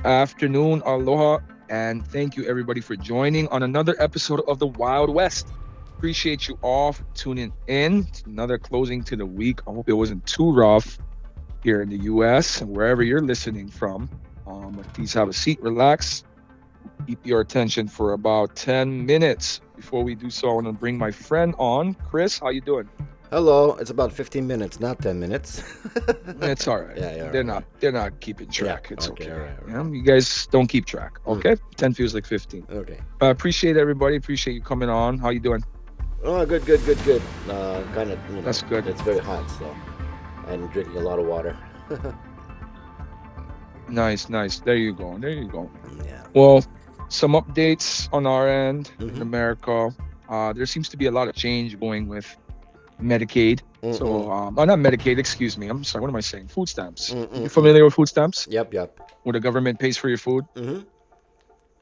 afternoon, aloha, and thank you everybody for joining on another episode of the Wild West. Appreciate you all for tuning in. It's another closing to the week. I hope it wasn't too rough here in the US and wherever you're listening from. But please have a seat, relax, keep your attention for about 10 minutes. Before we do so, I want to bring my friend on. Chris, how you doing? Hello. It's about 15 minutes, not 10 minutes. It's all right. Yeah, They're not keeping track. Yeah, It's okay. all right. You guys don't keep track. Okay. 10 feels like 15. Okay. Appreciate everybody. Appreciate you coming on. How you doing? Oh, good. Kind of. That's good. It's very hot, so I'm drinking a lot of water. Nice. There you go. Yeah. Well, some updates on our end in Mhm. America. There seems to be a lot of change going with Medicaid. Mm-mm. So, not Medicaid, excuse me. I'm sorry. What am I saying? Food stamps. Mm-mm. You familiar with food stamps? Yep. Where the government pays for your food? Mm-hmm.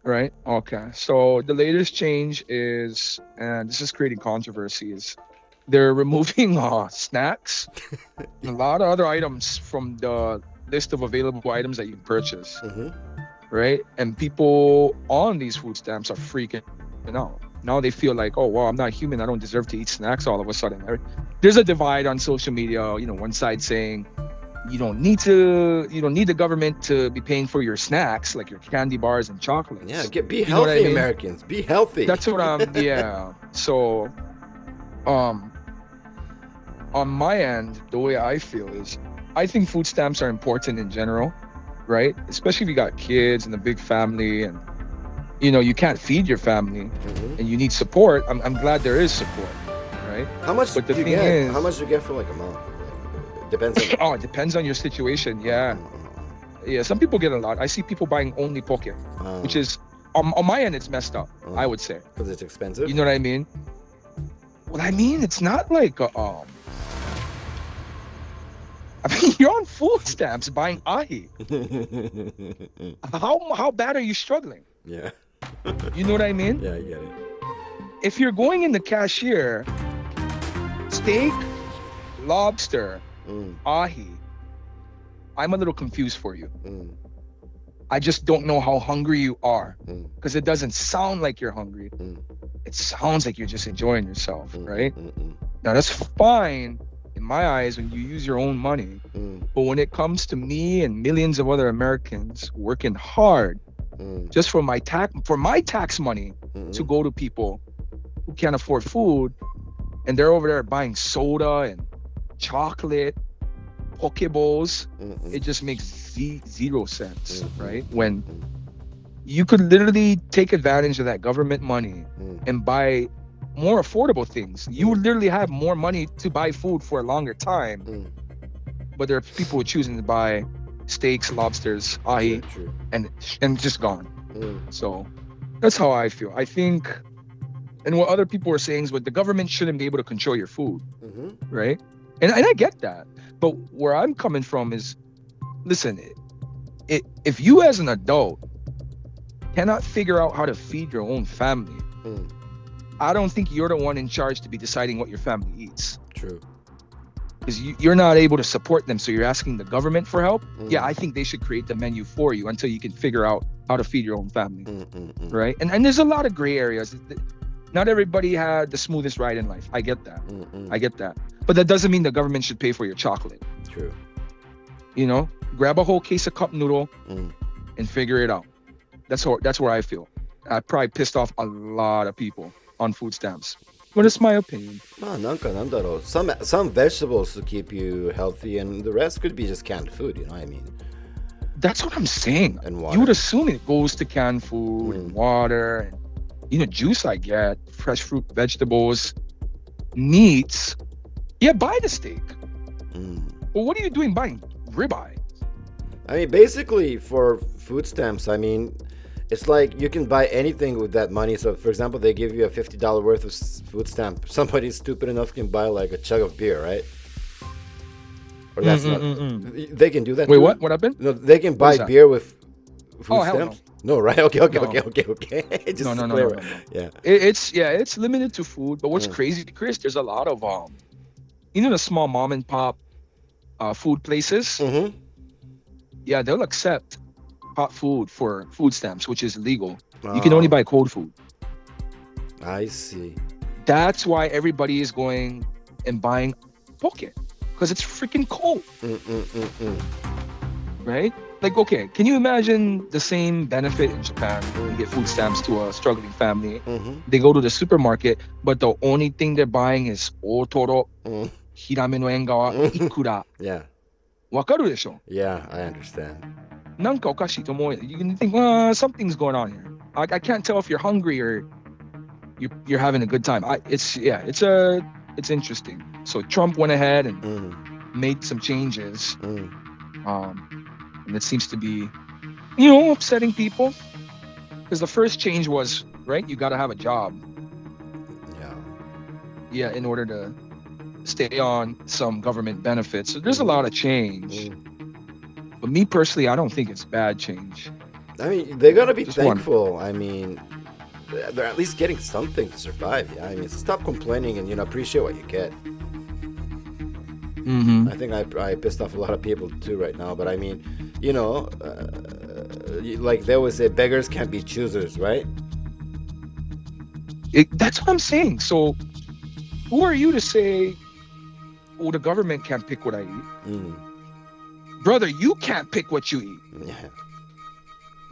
Right. Okay. So the latest change is, and this is creating controversy, is they're removing snacks and a lot of other items from the list of available items that you can purchase. Mm-hmm. Right. And people on these food stamps are freaking out. Now they feel like, oh, well, I'm not human. I don't deserve to eat snacks all of a sudden. Right? There's a divide on social media. One side saying you don't need the government to be paying for your snacks, like your candy bars and chocolates. Yeah. Be know what I healthy, mean? Americans. Be healthy. That's what yeah. So, on my end, the way I feel is, I think food stamps are important in general, right? Especially if you got kids and a big family, and you can't feed your family, Mm-hmm. and you need support. I'm glad there is support, right? How much But the do you thing get? is- How much do you get for like a month? Depends on. Oh, it depends on your situation. Yeah. Some people get a lot. I see people buying only poke, which is on my end, it's messed up. I would say. Because it's expensive. You know what I mean? Well, I mean, it's not like you're on food stamps buying ahi. How bad are you struggling? Yeah. You know what I mean? Yeah, I get it. If you're going in the cashier, steak, lobster, ahi, I'm a little confused for you. Mm. I just don't know how hungry you are, Mm. because it doesn't sound like you're hungry. Mm. It sounds like you're just enjoying yourself, Mm. right? Mm. Now that's fine in my eyes when you use your own money, Mm. but when it comes to me and millions of other Americans working hard Mm. just for my tax money Mm. to go to people who can't afford food, and they're over there buying soda and chocolate, poke bowls, Mm. it just makes zero sense, Mhm. right? When you could literally take advantage of that government money Mm. and buy more affordable things. You literally have more money to buy food for a longer time, Mm. but there are people who are choosing to buy steaks, lobsters, ahi, True. and just gone. Mm. So that's how I feel. I think, and what other people are saying is, what the government shouldn't be able to control your food, Mm-hmm. right? And I get that, but where I'm coming from is, listen, if you as an adult cannot figure out how to feed your own family, Mm. I don't think you're the one in charge to be deciding what your family eats, True. because you're not able to support them. So you're asking the government for help. Mm. Yeah, I think they should create the menu for you until you can figure out how to feed your own family, Mm. right? And there's a lot of gray areas. Not everybody had the smoothest ride in life. I get that. I get that. But that doesn't mean the government should pay for your chocolate. True. Grab a whole case of cup noodle Mm. and figure it out. That's where I feel. I probably pissed off a lot of people on food stamps. But it's my opinion. まあなんだろう some vegetables to keep you healthy and the rest could be just canned food, you know what I mean? That's what I'm saying. And You water. would assume it goes to canned food and water, and juice. I get fresh fruit, vegetables, meats. Yeah, buy the steak. Mm. But what are you doing buying ribeye? I mean, basically for food stamps, I mean, it's like you can buy anything with that money. So, for example, they give you a $50 worth of food stamp. Somebody stupid enough can buy like a chug of beer, right? Or that's not. They can do that. Wait, too? what? What happened? No, they can What buy is that? beer with food Oh, hell stamps. No, right? Okay. No. Just No. clear. Yeah. It's limited to food. But what's crazy, Chris? There's a lot of the small mom and pop food places. Mm-hmm. Yeah, they'll accept hot food for food stamps, which is illegal. You can only buy cold food. I see. That's why everybody is going and buying poke, because it's freaking cold, right? Like, okay, can you imagine the same benefit in Japan? You get food stamps to a struggling family. They go to the supermarket, but the only thing they're buying is otoro, hirame no engawa, ikura. Yeah. わかるでしょ? Yeah, I understand. なんかおかしいと思う。You can think, something's going on here. I can't tell if you're hungry or you're having a good time. It's interesting. So Trump went ahead and made some changes. And it seems to be, upsetting people. Because the first change was, right, you got to have a job. Yeah, in order to stay on some government benefits. So there's a lot of change. But me personally, I don't think it's bad change. I mean, they gotta be thankful. I mean, they're at least getting something to survive. Yeah, I mean, stop complaining and appreciate what you get. I think I pissed off a lot of people too right now. But I mean, like they always say, beggars can't be choosers, right? That's what I'm saying. So, who are you to say, "Oh, the government can't pick what I eat"? Brother, you can't pick what you eat. Yeah.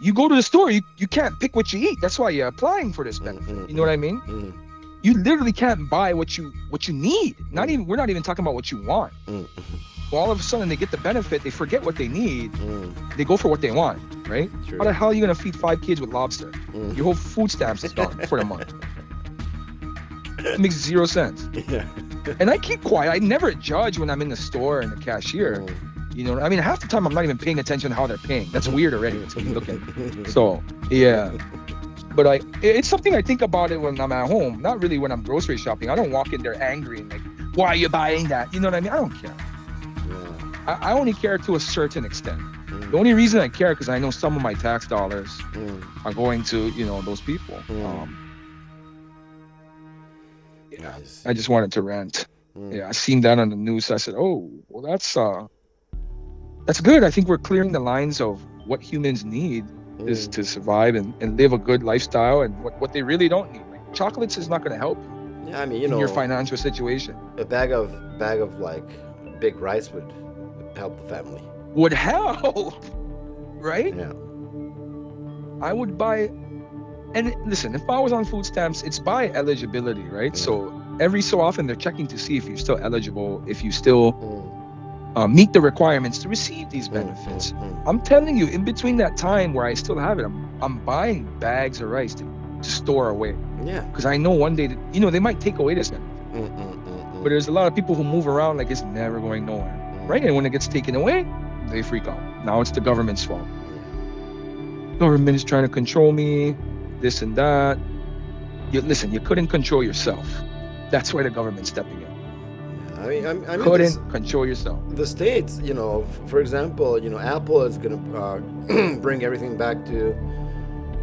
You go to the store, you can't pick what you eat. That's why you're applying for this benefit. You know what I mean? You literally can't buy what you need. We're not even talking about what you want. Well, all of a sudden they get the benefit, they forget what they need, they go for what they want, right? True. How the hell are you gonna feed 5 kids with lobster? Your whole food stamps is gone for the month. It makes zero sense. Yeah. And I keep quiet. I never judge when I'm in the store and the cashier. I mean, half the time I'm not even paying attention to how they're paying. That's weird already until you look at it. So, yeah. But it's something I think about it when I'm at home. Not really when I'm grocery shopping. I don't walk in there angry and like, why are you buying that? You know what I mean? I don't care. Yeah. I only care to a certain extent. The only reason I care because I know some of my tax dollars are going to, those people. Yeah, I just wanted to rant. Yeah, I seen that on the news. I said, oh, well, that's good. I think we're clearing the lines of what humans need is to survive and live a good lifestyle, and what they really don't need. Like, chocolates is not going to help. Yeah, I mean, in your financial situation. A bag of like big rice would help the family. Would help, right? Yeah. I would buy. And listen, if I was on food stamps, it's by eligibility, right? So every so often they're checking to see if you're still eligible, if you still meet the requirements to receive these benefits. I'm telling you, in between that time where I still have it, I'm buying bags of rice to store away. Yeah. Because I know one day that, they might take away this benefit. But there's a lot of people who move around like it's never going nowhere, right? And when it gets taken away, they freak out. Now it's the government's fault. Government is trying to control me. This and that. Listen, you couldn't control yourself. That's why the government's stepping in. I mean, couldn't control yourself. The states, for example, Apple is gonna bring everything back to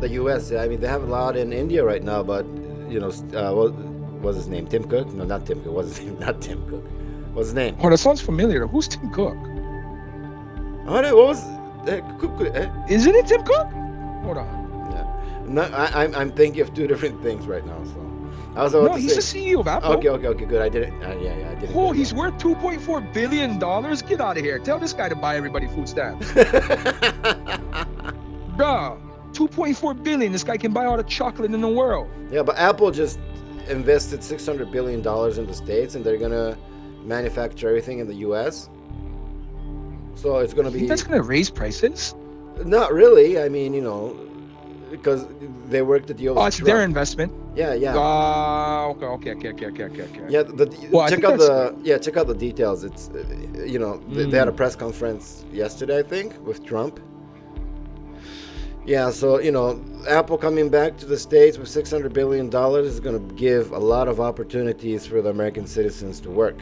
the U.S. I mean, they have a lot in India right now, but what was his name? Tim Cook? No, not Tim Cook. What's his name? Not Tim Cook. What's his name? Oh, that sounds familiar. Who's Tim Cook? What was Cook? Isn't it Tim Cook? Hold on. No, I'm thinking of two different things right now. So I was about to he's say, the CEO of Apple. Okay, good. I didn't. I didn't. Oh, he's worth $2.4 billion. Get out of here! Tell this guy to buy everybody food stamps. Bruh, $2.4 billion. This guy can buy all the chocolate in the world. Yeah, but Apple just invested $600 billion in the States, and they're gonna manufacture everything in the U.S. So it's gonna be. That's gonna raise prices. Not really. I mean, because they worked the deal with it's Trump. Their investment. Yeah. Okay. Yeah, check out the details. It's they had a press conference yesterday, I think, with Trump. Yeah, so Apple coming back to the States with $600 billion is going to give a lot of opportunities for the American citizens to work.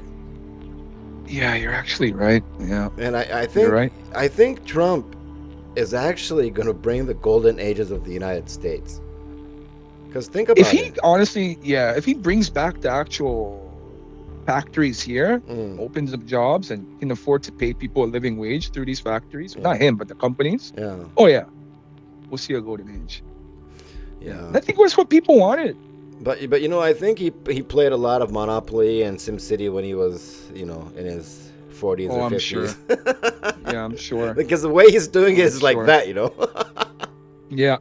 Yeah, you're actually right. Yeah, and I think you're right. I think Trump is actually going to bring the golden ages of the United States. Because think about it. If he brings back the actual factories here, opens up jobs, and can afford to pay people a living wage through these factories, not him, but the companies. Yeah. Oh yeah, we'll see a golden age. Yeah. I think it was what people wanted. But you know, I think he played a lot of Monopoly and SimCity when he was, you know, in his 40s or 50s. I'm sure. Yeah, I'm sure. Because the way he's doing it is like sure. that, you know. Yeah.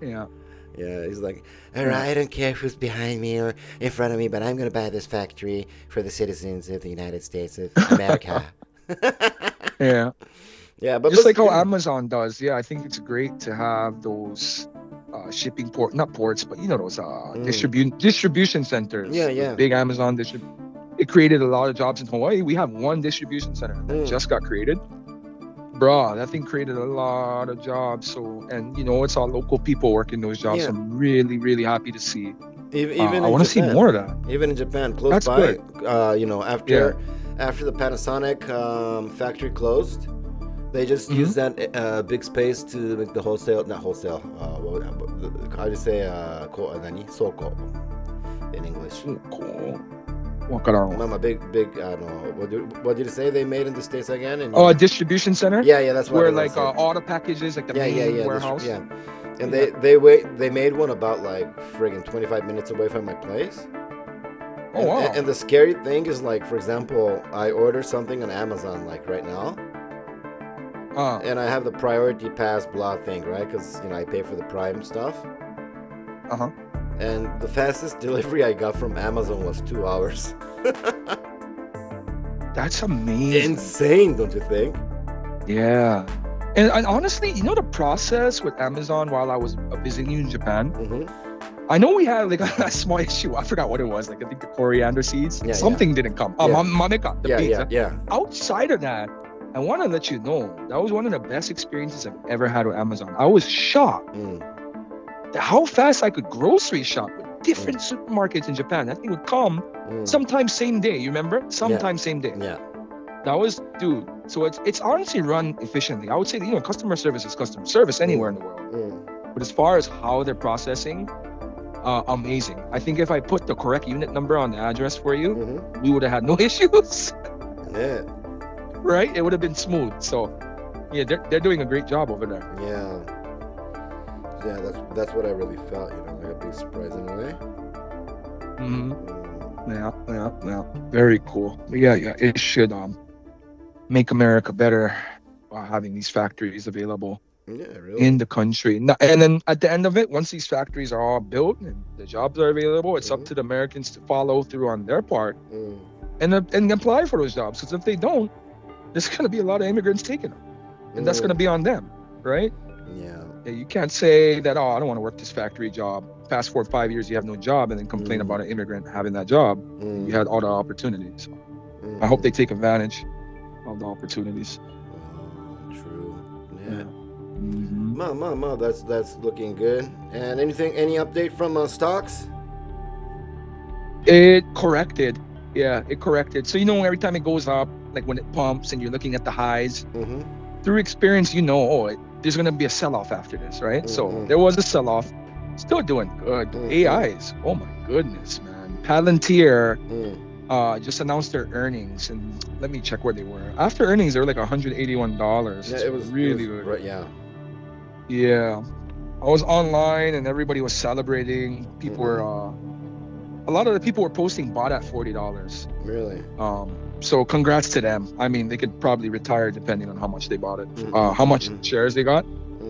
Yeah, he's like, all right, I don't care who's behind me or in front of me, but I'm going to buy this factory for the citizens of the United States of America. Yeah. Yeah, but just like how Amazon does. Yeah, I think it's great to have those shipping not ports, but you know, those distribution centers. Yeah. Big Amazon it created a lot of jobs in Hawaii. We have one distribution center that just got created. Bruh, that thing created a lot of jobs. So, and you know, it's all local people working those jobs. Yeah. I'm really, really happy to see. Even I want to see more of that. Even in Japan, close That's by. good. You know, after the Panasonic factory closed, they just used that big space to make the not wholesale. How do you say soko in English? Cool. Mama, big. What did you say they made in the States again? A distribution center. Yeah, that's what. Where like all the packages, like the main warehouse. And they made one about like friggin' 25 minutes away from my place. Oh wow! And the scary thing is, like, for example, I order something on Amazon like right now, and I have the priority pass blah thing, right? Because you know I pay for the Prime stuff. And the fastest delivery I got from Amazon was 2 hours. That's amazing. Insane, don't you think? Yeah. And honestly, you know, the process with Amazon while I was visiting you in Japan, I know we had like a small issue. I forgot what it was. Like I think the coriander seeds, something didn't come. Mameka, the beans. Yeah. Outside of that, I want to let you know that was one of the best experiences I've ever had with Amazon. I was shocked at how fast I could grocery shop with different supermarkets in Japan. That thing would come sometimes same day. You remember? Sometimes same day. Yeah. That was, dude. So it's honestly run efficiently. I would say that, you know, customer service is customer service anywhere in the world. But as far as how they're processing, amazing. I think if I put the correct unit number on the address for you, we would have had no issues. Yeah. Right? It would have been smooth. So yeah, they're doing a great job over there. Yeah, that's what I really felt, you know, like a big surprise in a way. Yeah. Very cool. Yeah. It should make America better by having these factories available in the country. And then at the end of it, once these factories are all built and the jobs are available, it's up to the Americans to follow through on their part and apply for those jobs. Because if they don't, there's going to be a lot of immigrants taking them. And that's going to be on them, right? Yeah. You can't say that, I don't want to work this factory job. Fast forward 5 years, you have no job, and then complain about an immigrant having that job. You had all the opportunities. So I hope they take advantage of the opportunities. True. Yeah. Ma, that's looking good. And any update from stocks? It corrected. Yeah, it corrected. So, you know, every time it goes up, like when it pumps and you're looking at the highs, through experience, you know, there's going to be a sell-off after this, right? So there was a sell-off. Still doing good. AIs, oh my goodness, man. Palantir just announced their earnings, and let me check where they were. After earnings, they were like $181. Yeah, it was really good. Right, yeah. Yeah. I was online and everybody was celebrating. People were a lot of the people were posting bought at $40. Really? So congrats to them. I mean, they could probably retire depending on how much they bought it. How much shares they got.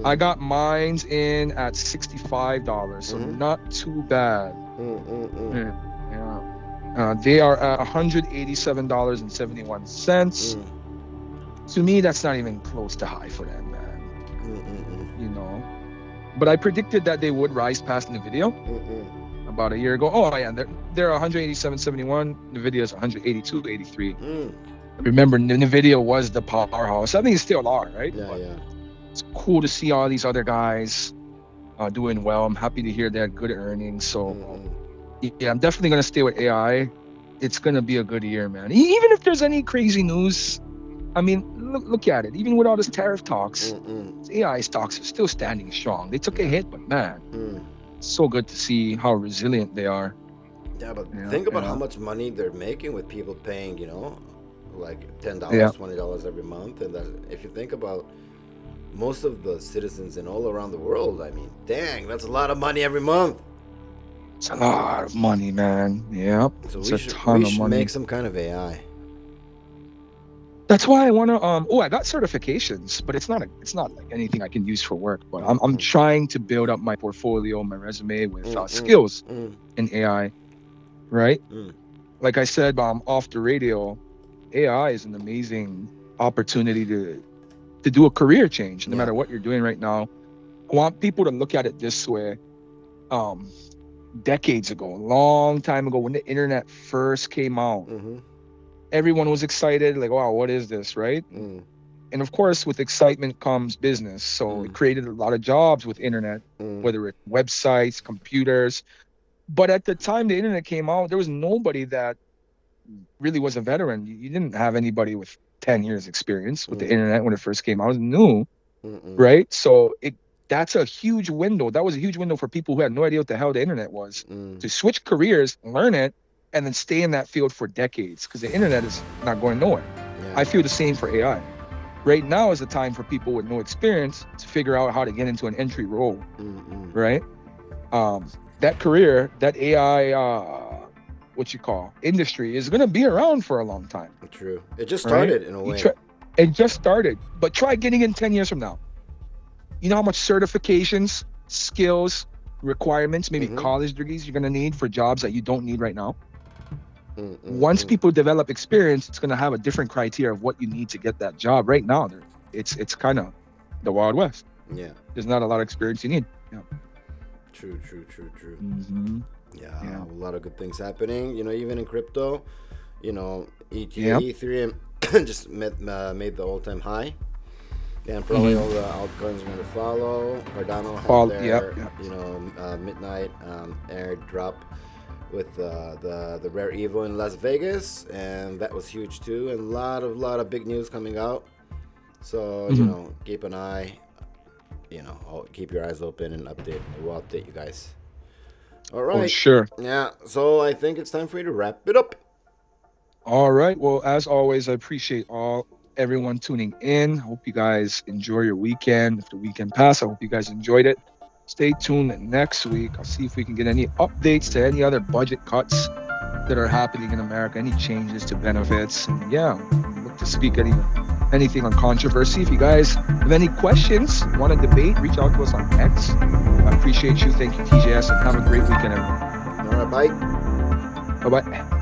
I got mines in at $65, so not too bad. Yeah. They are at $187.71. To me, that's not even close to high for them, man. You know, but I predicted that they would rise past Nvidia about a year ago. Oh yeah, they're 187.71. Nvidia is 182.83. Remember, Nvidia was the powerhouse. I think it's still are, right? Yeah. It's cool to see all these other guys doing well. I'm happy to hear they had good earnings. So yeah, I'm definitely gonna stay with AI. It's gonna be a good year, man. Even if there's any crazy news, I mean, look at it. Even with all this tariff talks, AI stocks are still standing strong. They took a hit, but man, it's so good to see how resilient they are. Yeah, but think about how much money they're making with people paying, you know, like $10, $20 every month. And that, if you think about most of the citizens in all around the world. I mean, dang, that's a lot of money every month. It's a lot of money, man. Yep. So It's we a should, ton we of should money. make some kind of AI. That's why I want to I got certifications, but it's not like anything I can use for work, but I'm trying to build up my portfolio, my resume with skills in AI, right? Like I said, off the radio, AI is an amazing opportunity to do a career change no matter what you're doing right now. I want people to look at it this way. Decades ago, a long time ago, when the internet first came out, everyone was excited, like, wow, what is this, right? And of course, with excitement comes business. So it created a lot of jobs with internet, whether it's websites, computers. But at the time the internet came out, there was nobody that really was a veteran. You didn't have anybody with 10 years experience with the internet when it first came out. It was new, right? So that's a huge window. That was a huge window for people who had no idea what the hell the internet was to switch careers, learn it, and then stay in that field for decades, because the internet is not going nowhere. I feel the same for AI. Right now is the time for people with no experience to figure out how to get into an entry role, right? That career, that AI, industry is going to be around for a long time. True. It just started in a way. It just started, but try getting in 10 years from now. You know how much certifications, skills, requirements, maybe college degrees you're going to need for jobs that you don't need right now? Once people develop experience, it's going to have a different criteria of what you need to get that job. Right now, it's kind of the Wild West. Yeah. There's not a lot of experience you need. Yeah. True. Yeah, a lot of good things happening. You know, even in crypto, you know, Ethereum just made the all-time high. And probably all the altcoins are going to follow. Cardano had their, midnight airdrop with the rare Evo in Las Vegas, and that was huge too. And a lot of big news coming out. So you know, keep an eye. You know, keep your eyes open and update. We'll update you guys. All right. Oh, sure. Yeah. So I think it's time for you to wrap it up. All right. Well, as always, I appreciate everyone tuning in. Hope you guys enjoy your weekend. If the weekend passed, I hope you guys enjoyed it. Stay tuned next week. I'll see if we can get any updates to any other budget cuts that are happening in America, any changes to benefits. And look to speak anything on controversy. If you guys have any questions, want to debate, reach out to us on X. I appreciate you. Thank you, TJS, and have a great weekend, everyone. All right, bye. Bye-bye.